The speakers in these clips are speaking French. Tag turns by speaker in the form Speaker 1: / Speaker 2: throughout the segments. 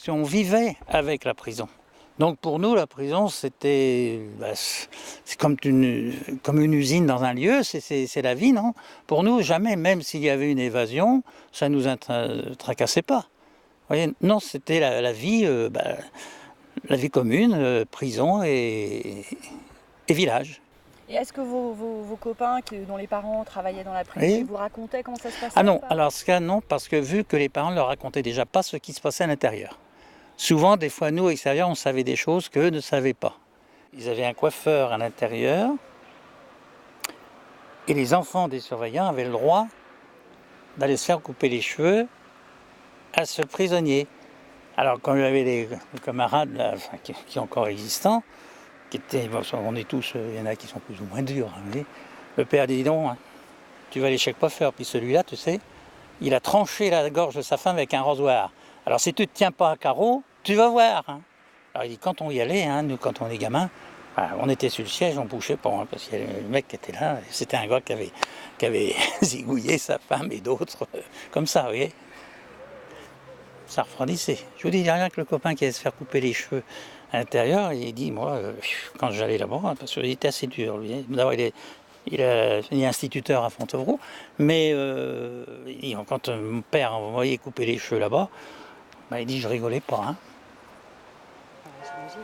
Speaker 1: On vivait avec la prison. Donc pour nous, la prison, c'était c'est comme une usine dans un lieu, c'est la vie, non? Pour nous, jamais, même s'il y avait une évasion, ça ne nous tracassait pas. Vous voyez, non, c'était la vie, la vie commune, prison et village.
Speaker 2: Et est-ce que vos copains dont les parents travaillaient dans la prison,
Speaker 1: Oui.
Speaker 2: ils vous racontaient comment ça se passait?
Speaker 1: Ah non, alors ce cas non, parce que vu que les parents ne leur racontaient déjà pas ce qui se passait à l'intérieur. Souvent, des fois, nous, à l'extérieur, on savait des choses qu'eux ne savaient pas. Ils avaient un coiffeur à l'intérieur et les enfants des surveillants avaient le droit d'aller se faire couper les cheveux à ce prisonnier. Alors, quand il y avait les camarades là, qui sont encore existants, qui étaient, on est tous, il y en a qui sont plus ou moins durs. Hein, le père dit non, hein, tu vas aller chez le coiffeur. Puis celui-là, tu sais, il a tranché la gorge de sa femme avec un rasoir. Alors si tu ne te tiens pas à carreau, tu vas voir. Hein. Alors il dit, quand on y allait, hein, nous quand on est gamin, on était sur le siège, on ne bougeait pas, hein, parce qu'il y avait le mec qui était là, c'était un gars qui avait zigouillé sa femme et d'autres, comme ça, vous voyez. Ça refroidissait. Je vous dis, il n'y a rien que le copain qui allait se faire couper les cheveux à l'intérieur, il dit, moi, quand j'allais là-bas, parce qu'il était assez dur, lui. D'abord, il est instituteur à Fontevraud, mais quand mon père m'envoyait couper les cheveux là-bas, il dit je rigolais pas. Hein.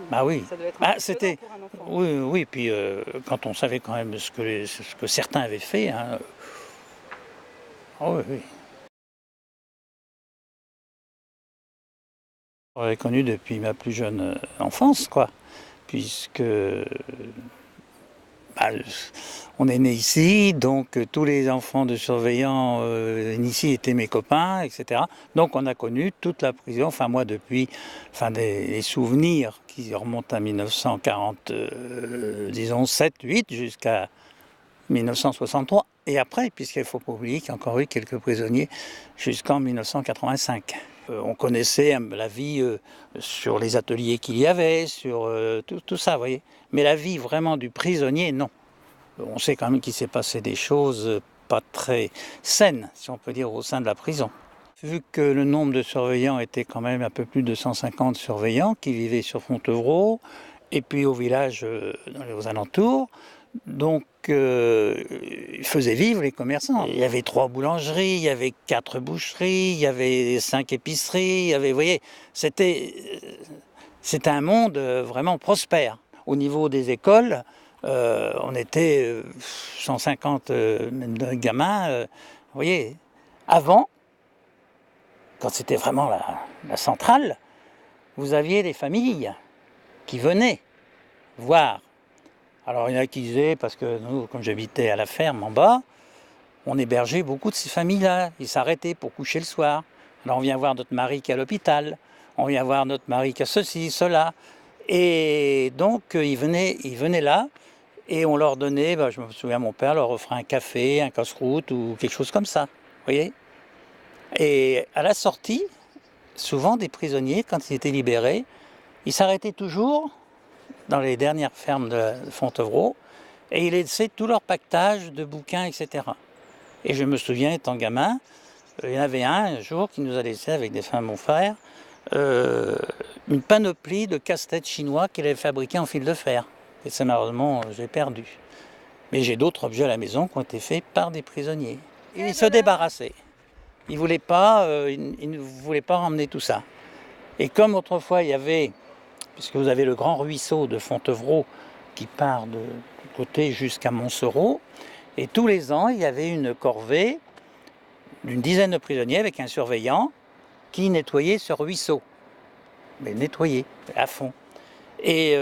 Speaker 1: Bah oui.
Speaker 2: Ça devait être
Speaker 1: c'était
Speaker 2: pour un enfant.
Speaker 1: oui, puis quand on savait quand même ce que certains avaient fait. Hein, oui, oui. On l'avait connu depuis ma plus jeune enfance, quoi, puisque on est né ici, donc tous les enfants de surveillants ici étaient mes copains, etc. Donc on a connu toute la prison, enfin moi depuis, des souvenirs qui remontent à 1940, disons 7, 8, jusqu'à 1963. Et après, puisqu'il ne faut pas oublier qu'il y a encore eu quelques prisonniers jusqu'en 1985. On connaissait la vie sur les ateliers qu'il y avait, sur tout ça, vous voyez. Mais la vie vraiment du prisonnier, non. On sait quand même qu'il s'est passé des choses pas très saines, si on peut dire, au sein de la prison. Vu que le nombre de surveillants était quand même un peu plus de 150 surveillants qui vivaient sur Fontevraud, et puis au village aux alentours, donc il faisait vivre les commerçants. Il y avait 3 boulangeries, il y avait 4 boucheries, il y avait 5 épiceries, il y avait, vous voyez, c'était un monde vraiment prospère. Au niveau des écoles, on était 150 gamins, vous voyez. Avant, quand c'était vraiment la centrale, vous aviez des familles qui venaient voir. Alors il y en a qui disaient, parce que nous, comme j'habitais à la ferme en bas, on hébergeait beaucoup de ces familles-là. Ils s'arrêtaient pour coucher le soir. Alors on vient voir notre mari qui est à l'hôpital, on vient voir notre mari qui a ceci, cela. Et donc ils venaient là, et on leur donnait, je me souviens, mon père leur offrait un café, un casse-croûte ou quelque chose comme ça, vous voyez. Et à la sortie, souvent des prisonniers, quand ils étaient libérés, ils s'arrêtaient toujours dans les dernières fermes de Fontevraud, et ils laissaient tout leur pactage de bouquins, etc. Et je me souviens, étant gamin, il y en avait un jour qui nous a laissé avec des frères, mon frère, une panoplie de casse-têtes chinois qu'il avait fabriqués en fil de fer. Et ça, malheureusement, j'ai perdu. Mais j'ai d'autres objets à la maison qui ont été faits par des prisonniers. Et ils se débarrassaient. Ils ne voulaient pas ramener tout ça. Et comme autrefois, il y avait, puisque vous avez le grand ruisseau de Fontevraud qui part du côté jusqu'à Montsereau, et tous les ans, il y avait une corvée d'une dizaine de prisonniers avec un surveillant qui nettoyait ce ruisseau. Mais nettoyait à fond. Et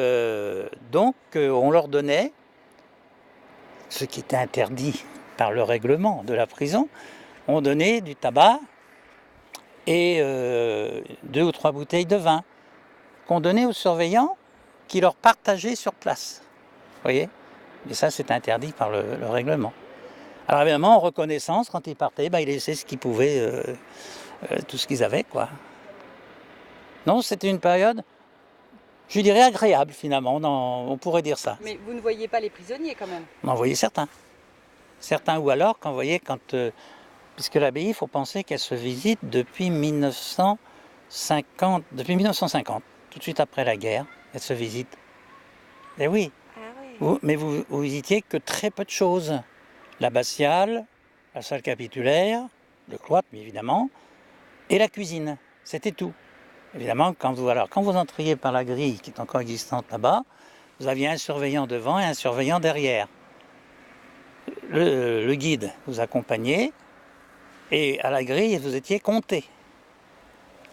Speaker 1: donc, on leur donnait, ce qui était interdit par le règlement de la prison, on donnait du tabac et 2 ou 3 bouteilles de vin qu'on donnait aux surveillants qui leur partageaient sur place. Vous voyez ? Et ça, c'est interdit par le règlement. Alors évidemment, en reconnaissance, quand ils partaient, ils laissaient ce qu'ils pouvaient, tout ce qu'ils avaient, quoi. Non, c'était une période, je dirais, agréable, finalement, on pourrait dire ça.
Speaker 2: Mais vous ne voyiez pas les prisonniers, quand même?
Speaker 1: On en voyait certains. Certains, ou alors, puisque l'abbaye, il faut penser qu'elle se visite depuis 1900, depuis 1950, tout de suite après la guerre, elle se visite. Eh oui,
Speaker 3: Ah oui.
Speaker 1: mais vous visitiez que très peu de choses. L'abbatiale, la salle capitulaire, le cloître, évidemment, et la cuisine. C'était tout. Évidemment, quand vous entriez par la grille qui est encore existante là-bas, vous aviez un surveillant devant et un surveillant derrière. Le guide vous accompagnait et à la grille, vous étiez compté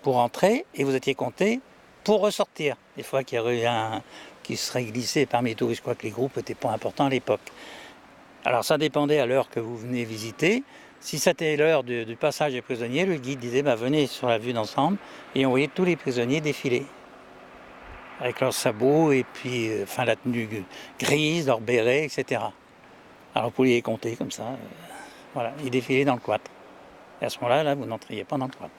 Speaker 1: pour entrer et vous étiez compté pour ressortir. Des fois qu'il y aurait un qui serait glissé parmi les touristes, je crois que les groupes n'étaient pas importants à l'époque. Alors ça dépendait à l'heure que vous venez visiter. Si c'était l'heure du passage des prisonniers, le guide disait venez sur la vue d'ensemble et on voyait tous les prisonniers défiler avec leurs sabots et puis la tenue grise, leurs bérets, etc. Alors vous pouviez les compter comme ça. Voilà, ils défilaient dans le cloître. Et à ce moment-là, vous n'entriez pas dans le cloître.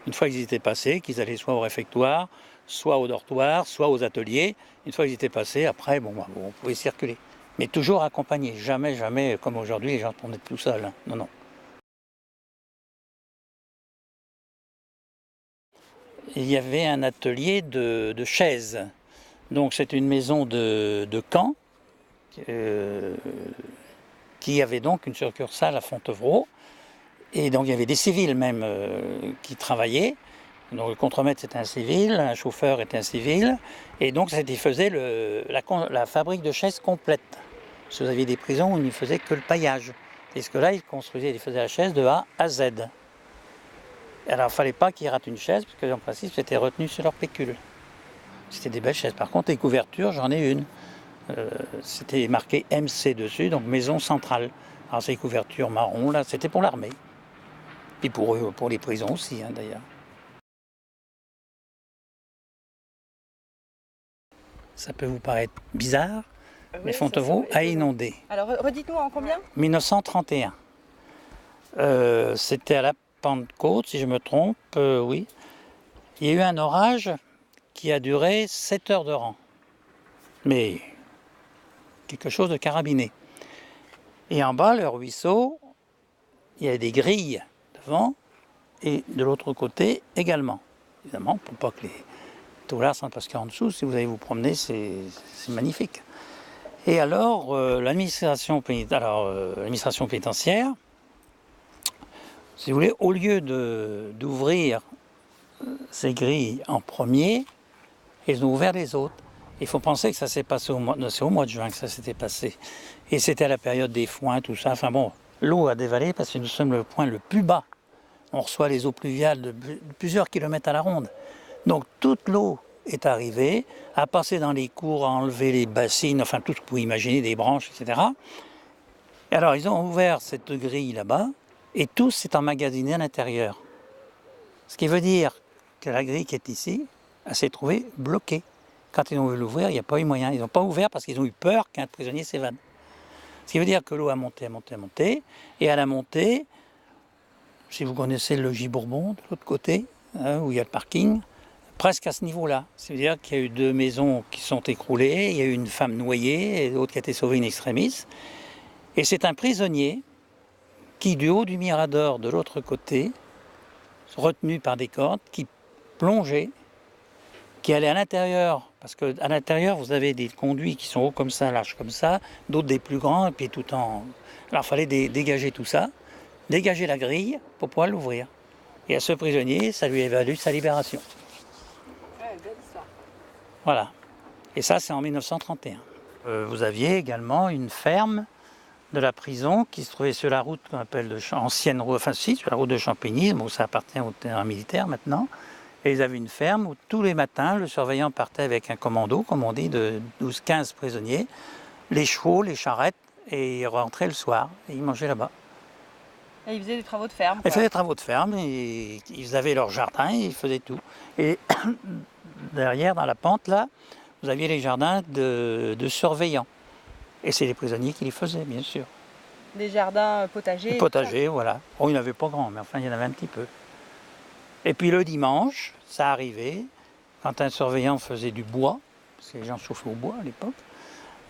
Speaker 1: Une fois qu'ils étaient passés, qu'ils allaient soit au réfectoire, soit au dortoir, soit aux ateliers, une fois qu'ils étaient passés, après, on pouvait circuler. Mais toujours accompagné, jamais, comme aujourd'hui, les gens tournaient tout seuls. Hein. Non. Il y avait un atelier de chaises. Donc c'est une maison de camp qui avait donc une succursale à Fontevraud. Et donc il y avait des civils même qui travaillaient. Donc le contremaître c'était un civil, un chauffeur était un civil. Et donc il faisait la fabrique de chaises complète. Parce que vous aviez des prisons où ils ne faisaient que le paillage. Parce que là, ils faisaient la chaise de A à Z. Alors, il ne fallait pas qu'ils ratent une chaise, parce que en principe, c'était retenu sur leur pécule. C'était des belles chaises. Par contre, les couvertures, j'en ai une. C'était marqué MC dessus, donc maison centrale. Alors, ces couvertures marron, là, c'était pour l'armée. Puis pour les prisons aussi, hein, d'ailleurs. Ça peut vous paraître bizarre, mais Fontevraud a inondé.
Speaker 2: Alors redites-nous en combien?
Speaker 1: 1931. C'était à la Pentecôte, si je me trompe, oui. Il y a eu un orage qui a duré 7 heures de rang. Mais quelque chose de carabiné. Et en bas, le ruisseau, il y a des grilles devant et de l'autre côté également. Évidemment, pour pas que les taulards sentent, parce qu'en dessous, si vous allez vous promener, c'est magnifique. Et alors, l'administration pénitentiaire, si vous voulez, au lieu d'ouvrir ces grilles en premier, ils ont ouvert les autres. Il faut penser que ça s'est passé c'est au mois de juin que ça s'était passé. Et c'était à la période des foins, tout ça. Enfin bon, l'eau a dévalé parce que nous sommes le point le plus bas. On reçoit les eaux pluviales de plusieurs kilomètres à la ronde. Donc toute l'eau est arrivée, a passé dans les cours, a enlevé les bassines, enfin tout ce que vous pouvez imaginer, des branches, etc. Et alors ils ont ouvert cette grille là-bas et tout s'est emmagasiné à l'intérieur. Ce qui veut dire que la grille qui est ici, elle s'est trouvée bloquée. Quand ils ont voulu l'ouvrir, il n'y a pas eu moyen. Ils n'ont pas ouvert parce qu'ils ont eu peur qu'un prisonnier s'évade. Ce qui veut dire que l'eau a monté. Et à la montée, si vous connaissez le logis Bourbon, de l'autre côté, où il y a le parking, presque à ce niveau-là. C'est-à-dire qu'il y a eu 2 maisons qui sont écroulées, il y a eu une femme noyée et l'autre qui a été sauvée in extremis. Et c'est un prisonnier qui, du haut du mirador de l'autre côté, retenu par des cordes, qui plongeait, qui allait à l'intérieur, parce qu'à l'intérieur, vous avez des conduits qui sont hauts comme ça, larges comme ça, d'autres des plus grands, et puis tout en... Alors il fallait dégager tout ça, dégager la grille pour pouvoir l'ouvrir. Et à ce prisonnier, ça lui a valu sa libération.
Speaker 3: Ouais, belle histoire.
Speaker 1: Voilà. Et ça, c'est en 1931. Vous aviez également une ferme de la prison qui se trouvait sur la route qu'on appelle ancienne route, sur la route de Champigny, bon, ça appartient au terrain militaire maintenant. Et ils avaient une ferme où tous les matins, le surveillant partait avec un commando, comme on dit, de 12-15 prisonniers, les chevaux, les charrettes, et ils rentraient le soir, et ils mangeaient là-bas.
Speaker 2: Et ils faisaient des travaux de ferme.
Speaker 1: Ils faisaient des travaux de ferme, et ils avaient leur jardin, et ils faisaient tout. Et derrière, dans la pente, là, vous aviez les jardins de surveillants. Et c'est les prisonniers qui les faisaient, bien sûr.
Speaker 2: Des jardins potagers.
Speaker 1: Des potagers, voilà. Oh, il n'y en avait pas grand, mais enfin, il y en avait un petit peu. Et puis le dimanche, ça arrivait, quand un surveillant faisait du bois, parce que les gens chauffaient au bois à l'époque,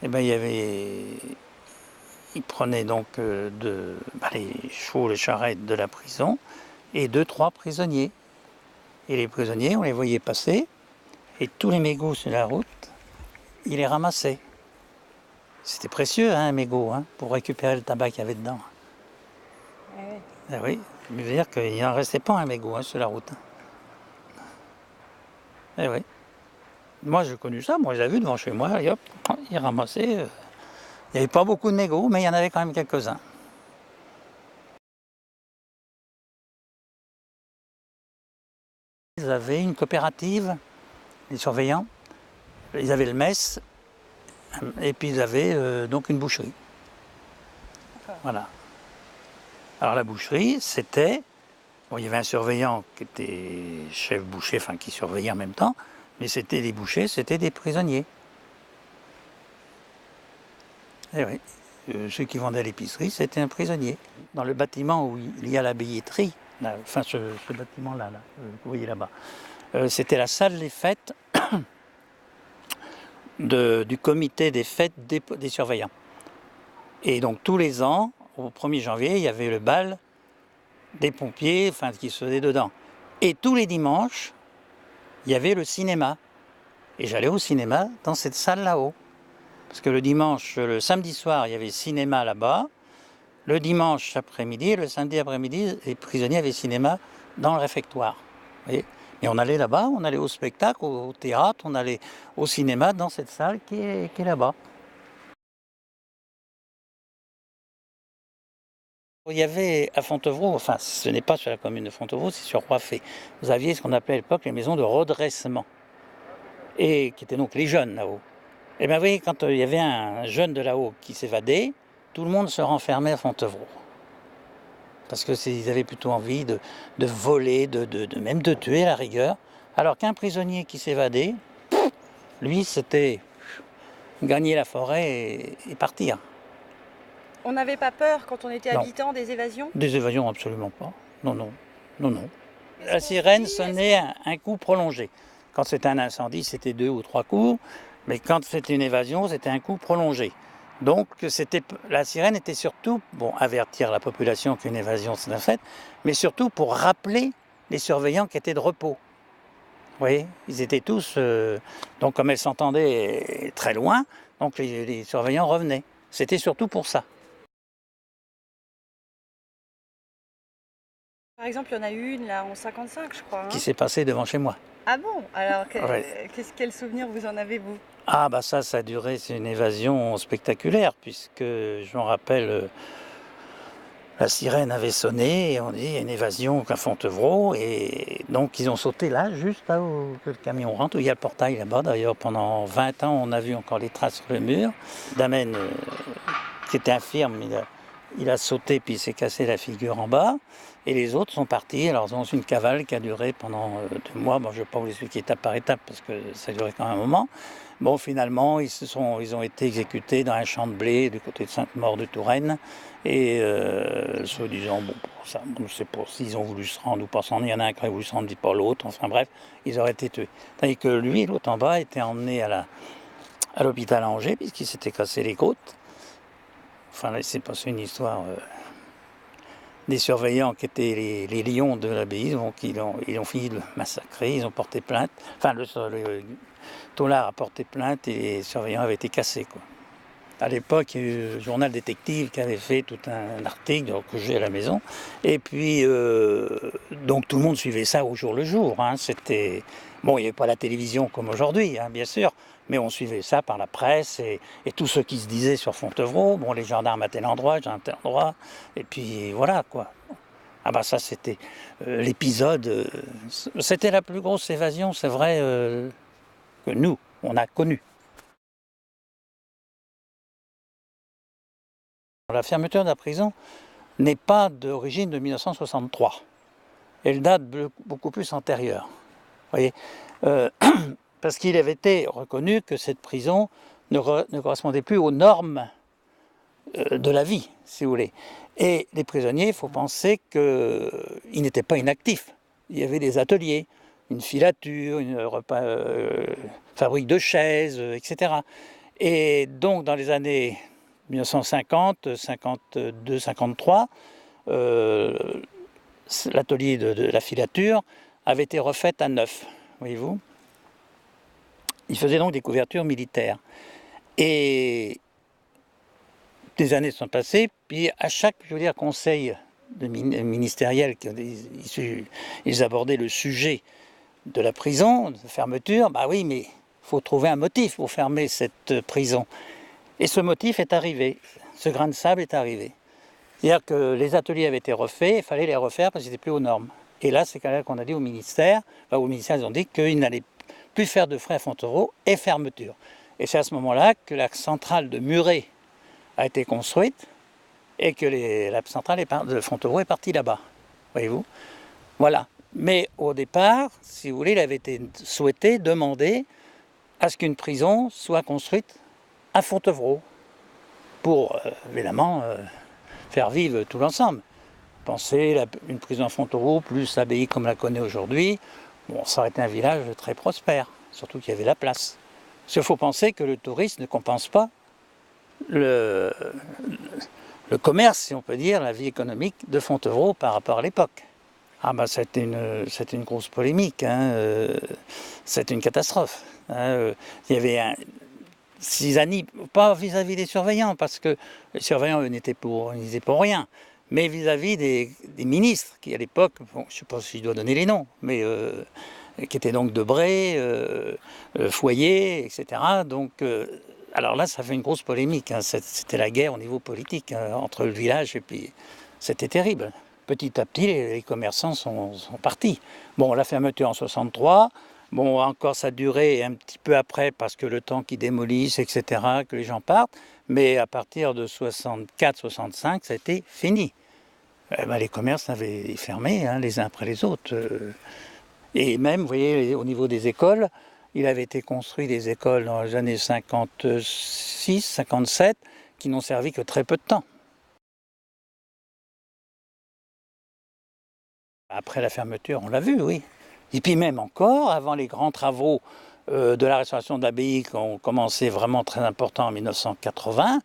Speaker 1: et ben il prenait donc les chevaux, les charrettes de la prison, et 2-3 prisonniers. Et les prisonniers, on les voyait passer, et tous les mégots sur la route, ils les ramassaient. C'était précieux, hein, un mégot, hein, pour récupérer le tabac qu'il y avait dedans.
Speaker 2: Ah oui.
Speaker 1: Ah oui, je veux dire qu'il n'en restait pas un mégot, hein, sur la route. Eh oui. Moi, j'ai connu ça, moi, je l'ai vu devant chez moi, et hop, ils ramassaient. Il n'y avait pas beaucoup de mégots, mais il y en avait quand même quelques-uns. Ils avaient une coopérative, les surveillants. Ils avaient le mess, et puis ils avaient donc une boucherie. Voilà. Alors la boucherie, c'était... Bon, il y avait un surveillant qui était chef boucher, enfin qui surveillait en même temps, mais c'était des bouchers, c'était des prisonniers. Eh oui. Ceux qui vendaient à l'épicerie, c'était un prisonnier. Dans le bâtiment où il y a la billetterie, là, enfin ce bâtiment-là, là, vous voyez là-bas, c'était la salle des fêtes du comité des fêtes des surveillants. Et donc tous les ans, au 1er janvier, il y avait le bal des pompiers, enfin qui se faisait dedans. Et tous les dimanches, il y avait le cinéma. Et j'allais au cinéma dans cette salle là-haut. Parce que le samedi soir, il y avait cinéma là-bas. Le dimanche après-midi, le samedi après-midi, les prisonniers avaient cinéma dans le réfectoire. Vous voyez ? Et on allait là-bas, on allait au spectacle, au théâtre, on allait au cinéma dans cette salle qui est là-bas. Il y avait à Fontevraud, enfin ce n'est pas sur la commune de Fontevraud, c'est sur Roiffet. Vous aviez ce qu'on appelait à l'époque les maisons de redressement. Et qui étaient donc les jeunes là-haut. Et bien vous voyez, quand il y avait un jeune de là-haut qui s'évadait, tout le monde se renfermait à Fontevraud. Parce qu'ils avaient plutôt envie de voler, même de tuer à la rigueur. Alors qu'un prisonnier qui s'évadait, lui, c'était gagner la forêt et partir.
Speaker 2: On n'avait pas peur quand on était
Speaker 1: Non.
Speaker 2: habitant des évasions?
Speaker 1: Des évasions, absolument pas. Non, non, non, non. La sirène sonnait un coup prolongé. Quand c'était un incendie, c'était 2 ou 3 coups. Mais quand c'était une évasion, c'était un coup prolongé. Donc la sirène était surtout, bon, avertir la population qu'une évasion s'était faite, mais surtout pour rappeler les surveillants qui étaient de repos. Vous voyez, ils étaient tous... donc comme elles s'entendaient très loin, donc les surveillants revenaient. C'était surtout pour ça.
Speaker 2: Par exemple, il y en a une là en 55, je crois. Hein.
Speaker 1: Qui s'est passé devant chez moi.
Speaker 2: Ah bon? Alors,
Speaker 1: Ouais.
Speaker 2: quel souvenir vous en avez, vous?
Speaker 1: Ah bah ça a duré, c'est une évasion spectaculaire, puisque je me rappelle, la sirène avait sonné, et on dit il y a une évasion à Fontevraud, et donc ils ont sauté là, juste là où que le camion rentre, où il y a le portail là-bas. D'ailleurs, pendant 20 ans, on a vu encore les traces sur le mur. Damen, qui était infirme, il a sauté puis il s'est cassé la figure en bas. Et les autres sont partis. Alors ils ont une cavale qui a duré pendant 2 mois. Bon, je ne vais pas vous expliquer étape par étape parce que ça a duré quand même un moment. Bon, finalement, ils ont été exécutés dans un champ de blé du côté de Sainte-Maure de Touraine. Et soi-disant, bon, ça, je ne sais pas s'ils ont voulu se rendre ou pas s'en rendre. Il y en a un qui a voulu se rendre, dit pas l'autre. Enfin bref, ils auraient été tués. Tandis que lui, l'autre en bas, était emmené à l'hôpital à Angers puisqu'il s'était cassé les côtes. Enfin, là, il s'est passé une histoire... des surveillants qui étaient les lions de l'abbaye, donc ils ont fini de le massacrer, ils ont porté plainte. Enfin, le taulard a porté plainte et les surveillants avaient été cassés, quoi. À l'époque, il y a eu le journal détective qui avait fait tout un article que j'ai à la maison. Et puis, donc tout le monde suivait ça au jour le jour. Hein. C'était... Bon, il n'y avait pas la télévision comme aujourd'hui, hein, bien sûr, mais on suivait ça par la presse et tout ce qui se disait sur Fontevraud. Bon, les gendarmes à tel endroit, et puis voilà, quoi. Ah bah ça, c'était l'épisode... c'était la plus grosse évasion, c'est vrai, que nous, on a connue. La fermeture de la prison n'est pas d'origine de 1963. Elle date beaucoup plus antérieure. Voyez, parce qu'il avait été reconnu que cette prison ne correspondait plus aux normes de la vie, si vous voulez. Et les prisonniers, il faut penser qu'ils n'étaient pas inactifs. Il y avait des ateliers, une filature, une fabrique de chaises, etc. Et donc, dans les années 1950, 52, 53, l'atelier de la filature avait été refaite à neuf, voyez-vous. Ils faisaient donc des couvertures militaires. Et des années sont passées, puis à chaque, conseil ministériel, ils abordaient le sujet de la prison, de fermeture. Bah oui, mais il faut trouver un motif pour fermer cette prison. Et ce motif est arrivé, ce grain de sable est arrivé. C'est-à-dire que les ateliers avaient été refaits, il fallait les refaire parce qu'ils n'étaient plus aux normes. Et là, c'est quand même qu'on a dit au ministère, ils ont dit qu'ils n'allaient plus faire de frais à Fontevraud et fermeture. Et c'est à ce moment-là que la centrale de Muret a été construite et que la centrale de Fontevraud est partie là-bas. Voyez-vous ? Voilà. Mais au départ, si vous voulez, il avait été souhaité, demandé à ce qu'une prison soit construite à Fontevraud pour, évidemment, faire vivre tout l'ensemble. Pensez une prison à Fontevraud plus l'abbaye comme on la connaît aujourd'hui, bon, ça aurait été un village très prospère, surtout qu'il y avait la place. Parce qu'il faut penser que le tourisme ne compense pas le commerce, si on peut dire, la vie économique de Fontevraud par rapport à l'époque. Ah bah c'était une grosse polémique, hein, c'était une catastrophe. Hein, il y avait cisanie, pas vis-à-vis des surveillants, parce que les surveillants n'étaient pour rien, mais vis-à-vis des ministres qui à l'époque, bon, je ne sais pas si je dois donner les noms, mais qui étaient donc Debré, Foyer, etc. Donc, alors là, ça fait une grosse polémique. Hein. C'était la guerre au niveau politique hein, entre le village et puis c'était terrible. Petit à petit, les commerçants sont partis. Bon, la fermeture en 63. Bon, encore ça a duré un petit peu après parce que le temps qu'ils démolissent, etc., que les gens partent. Mais à partir de 64-65, ça a été fini. Les commerces avaient fermé hein, les uns après les autres. Et même, vous voyez, au niveau des écoles, il avait été construit des écoles dans les années 56, 57, qui n'ont servi que très peu de temps. Après la fermeture, on l'a vu, oui. Et puis même encore, avant les grands travaux de la restauration de l'abbaye qui ont commencé vraiment très important en 1980,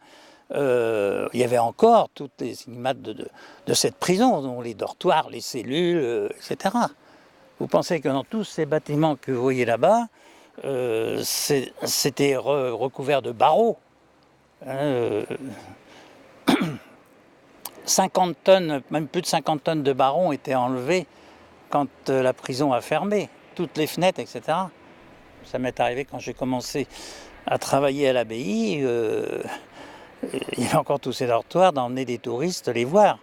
Speaker 1: il y avait encore toutes les cinémates de cette prison, dont les dortoirs, les cellules, etc. Vous pensez que dans tous ces bâtiments que vous voyez là-bas, c'était recouvert de barreaux. 50 tonnes, même plus de 50 tonnes de barreaux ont été enlevés quand la prison a fermé, toutes les fenêtres, etc. Ça m'est arrivé quand j'ai commencé à travailler à l'abbaye, il y avait encore tous ces dortoirs d'emmener des touristes les voir.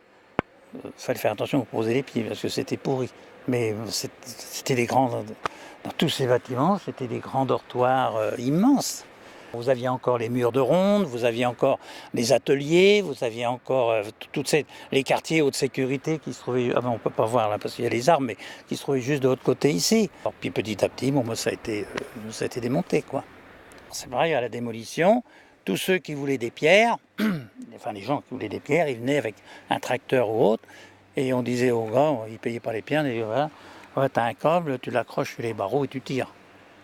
Speaker 1: Il fallait faire attention pour poser les pieds parce que c'était pourri. Mais c'était des grands, dans tous ces bâtiments, c'était des grands dortoirs immenses. Vous aviez encore les murs de ronde, vous aviez encore les ateliers, vous aviez encore les quartiers haute sécurité qui se trouvaient, on ne peut pas voir là parce qu'il y a les armes, mais qui se trouvaient juste de l'autre côté ici. Alors, puis petit à petit, bon, ça a été démonté, quoi. C'est pareil à la démolition, tous ceux qui voulaient des pierres, enfin les gens qui voulaient des pierres, ils venaient avec un tracteur ou autre, et on disait aux gars, ils ne payaient pas les pierres, ils disaient voilà, ouais, tu as un câble, tu l'accroches sur les barreaux et tu tires.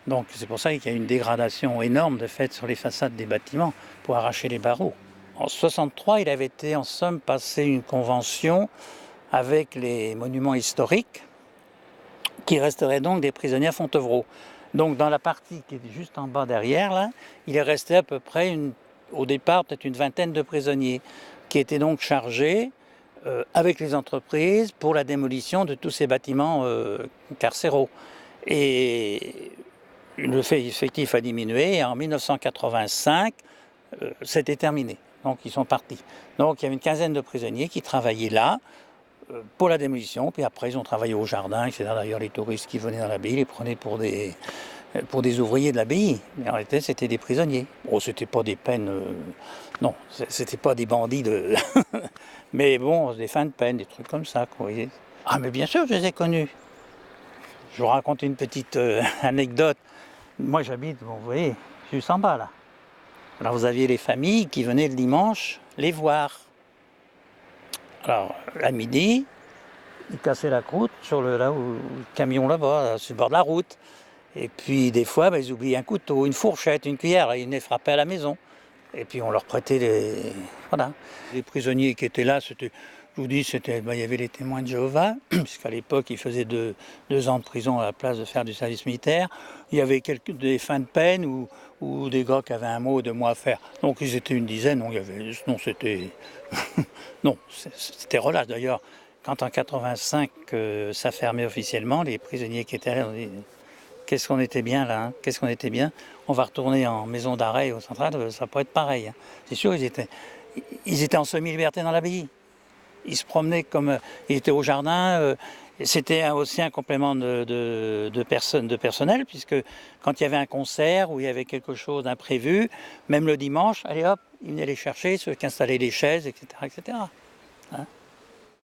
Speaker 1: Donc c'est pour ça qu'il y a une dégradation énorme de fait sur les façades des bâtiments pour arracher les barreaux. En 1963, il avait été en somme passé une convention avec les monuments historiques qui resteraient donc des prisonniers à Fontevraud. Donc dans la partie qui est juste en bas derrière, là, il est resté à peu près, au départ, peut-être une vingtaine de prisonniers qui étaient donc chargés avec les entreprises pour la démolition de tous ces bâtiments carcéraux. Et le fait effectif a diminué et en 1985, c'était terminé. Donc ils sont partis. Donc il y avait une quinzaine de prisonniers qui travaillaient là pour la démolition, puis après ils ont travaillé au jardin, etc. D'ailleurs les touristes qui venaient dans l'abbaye les prenaient pour des ouvriers de l'abbaye, mais en réalité c'était des prisonniers. Bon, c'était pas des peines, non, c'était pas des bandits mais bon, des fins de peine, des trucs comme ça, quoi, vous voyez. Ah mais bien sûr je les ai connus. Je vous raconte une petite anecdote. Moi j'habite, bon, vous voyez, juste en bas là. Alors vous aviez les familles qui venaient le dimanche les voir. Alors à midi, ils cassaient la croûte sur le camion là-bas, sur le bord de la route. Et puis des fois, ils oubliaient un couteau, une fourchette, une cuillère, ils venaient frapper à la maison. Et puis on leur prêtait voilà. Les prisonniers qui étaient là, c'était, je vous dis, il y avait les témoins de Jéhovah, puisqu'à l'époque, ils faisaient 2 ans de prison à la place de faire du service militaire. Il y avait des fins de peine ou des gars qui avaient 1 mois ou 2 mois à faire. Donc ils étaient une dizaine. C'était non, c'était relâche. D'ailleurs, quand en 85 ça fermait officiellement, les prisonniers qui étaient là, on dit, qu'est-ce qu'on était bien là, hein, qu'est-ce qu'on était bien. On va retourner en maison d'arrêt au central, ça peut être pareil. Hein. C'est sûr, ils étaient en semi-liberté dans l'abbaye. Ils se promenaient ils étaient au jardin. C'était aussi un complément de personnel, puisque quand il y avait un concert ou il y avait quelque chose d'imprévu, même le dimanche, allez hop, ils venaient les chercher, ceux qui installaient les chaises, etc. etc.